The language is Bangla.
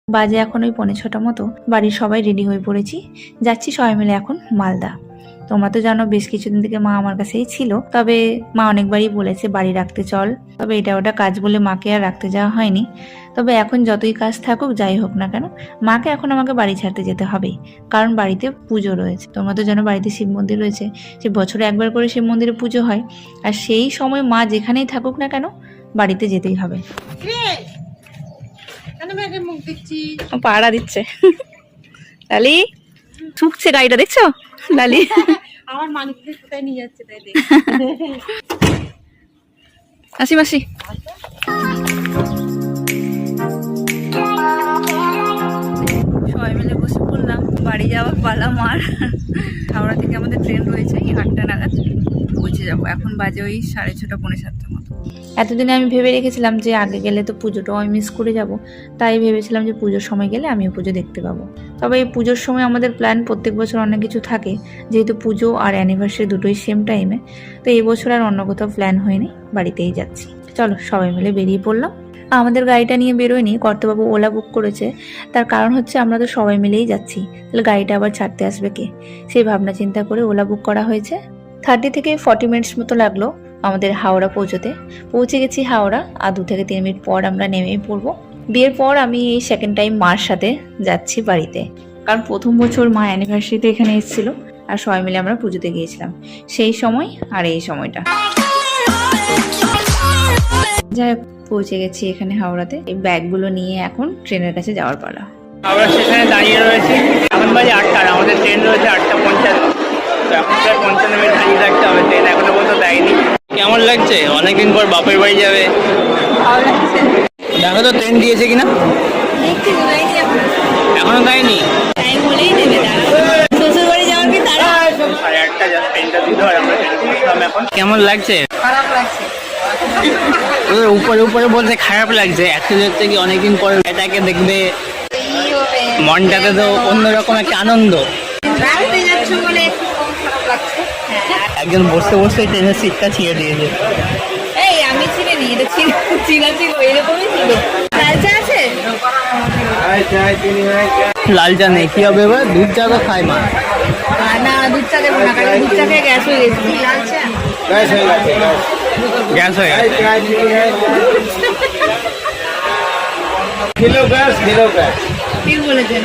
বাজে এখন ওই 5:45 মতো। বাড়ির সবাই রেডি হয়ে পড়েছি, যাচ্ছি সবাই মিলে এখন মালদা। তোমরা তো জানো বেশ কিছুদিন থেকে মা আমার কাছেই ছিল, তবে মা অনেকবারই বলেছে বাড়ি রাখতে চল, তবে এটা ওটা কাজ বলে মাকে আর রাখতে যাওয়া হয়নি। তবে এখন যতই কাজ থাকুক যাই হোক না কেন, মাকে এখন আমাকে বাড়ি ছাড়তে যেতে হবেই, কারণ বাড়িতে পুজো রয়েছে। তোমরা তো জানো বাড়িতে শিব মন্দির রয়েছে, যে বছরে একবার করে শিব মন্দিরে পুজো হয়, আর সেই সময় মা যেখানেই থাকুক না কেন বাড়িতে যেতেই হবে। পাড়া দিচ্ছে লালি, ঠুকছে গাড়িটা, দেখছো লালি? আমার মানিককে কোথায় নিয়ে যাচ্ছে তাই দেখ। আসি মাসি। সবাই মিলে বসে পড়লাম, বাড়ি যাওয়ার পালা মার। হাওড়া থেকে আমাদের ট্রেন রয়েছে 8টা নাগাদ, পৌঁছে যাবো। এখন বাজে ওই 6:30 পৌনে 7টার মতো। এতদিনে আমি ভেবে রেখেছিলাম যে আগে গেলে তো পুজোটাও আমি মিস করে যাব, তাই ভেবেছিলাম যে পুজোর সময় গেলে আমিও পুজো দেখতে পাবো। তবে এই পুজোর সময় আমাদের প্ল্যান প্রত্যেক বছর অনেক কিছু থাকে, যেহেতু পুজো আর অ্যানিভার্সারি দুটোই সেম টাইমে, তো এই বছর আর অন্য কোথাও প্ল্যান হয়নি, বাড়িতেই যাচ্ছি। চলো সবাই মিলে বেরিয়ে পড়লাম। আমাদের গাড়িটা নিয়ে বেরোয়নি, কর্তাবাবু ওলা বুক করেছে। তার কারণ হচ্ছে আমরা তো সবাই মিলেই যাচ্ছি, তাহলে গাড়িটা আবার ছাড়তে আসবে কে, সেই ভাবনা চিন্তা করে ওলা বুক করা হয়েছে। 30 থেকে 40 মিনিটস মতো লাগলো আমাদের হাওড়া পৌঁছতে। পৌঁছে গেছি হাওড়া, আর 2 থেকে 3 মিনিট পর আমরা নেমেই পড়বো। বিয়ের পর আমি এই সেকেন্ড টাইম মার সাথে যাচ্ছি বাড়িতে, কারণ প্রথম বছর মা অ্যানিভার্সারিতে এখানে এসেছিল, আর সবাই মিলে আমরা পুজোতে গিয়েছিলাম সেই সময় আর এই সময়টা। যাই হোক, পৌঁছে গেছি এখানে হাওড়াতে। এই ব্যাগগুলো নিয়ে এখন ট্রেনের কাছে যাওয়ার পালা। হাওড়া স্টেশনে দাঁড়িয়ে রয়েছি, এখন বাজে 8টা, আমাদের ট্রেন রয়েছে 8:50। তো এখন প্রায় 55 মিনিট দাঁড়িয়ে থাকতে হবে, ট্রেন এখনো পর্যন্ত দেয়নি। কেমন লাগছে? অনেকদিন পর বাপের বাড়ি যাবে। দেখো তো ট্রেন দিয়েছে কিনা, এখনো দেয়নি। কেমন লাগছে? খারাপ লাগছে। উপরে উপরে বলতে খারাপ লাগছে, অ্যাকচুয়ালি হচ্ছে কি অনেকদিন পর এটাকে দেখবে, মনটাতে তো অন্যরকম একটা আনন্দ। একজন বসতে বসতে ট্রেনের সিটটা ছিঁড়ে দিয়েছে। এই আমি ছিঁড়ে নি, এটা চিনা ছিল, এরকমই ছিল। লালচা আছে? লাল চা নেই, কি হবে এবার? দুধ চা তো খায় মা। না, দুধ চা দেবো না, কারণ দুধ চা খেয়ে গ্যাস হয়ে গেছে। লালচা গ্যাস হয়ে গেছে। ঠিক বলেছেন।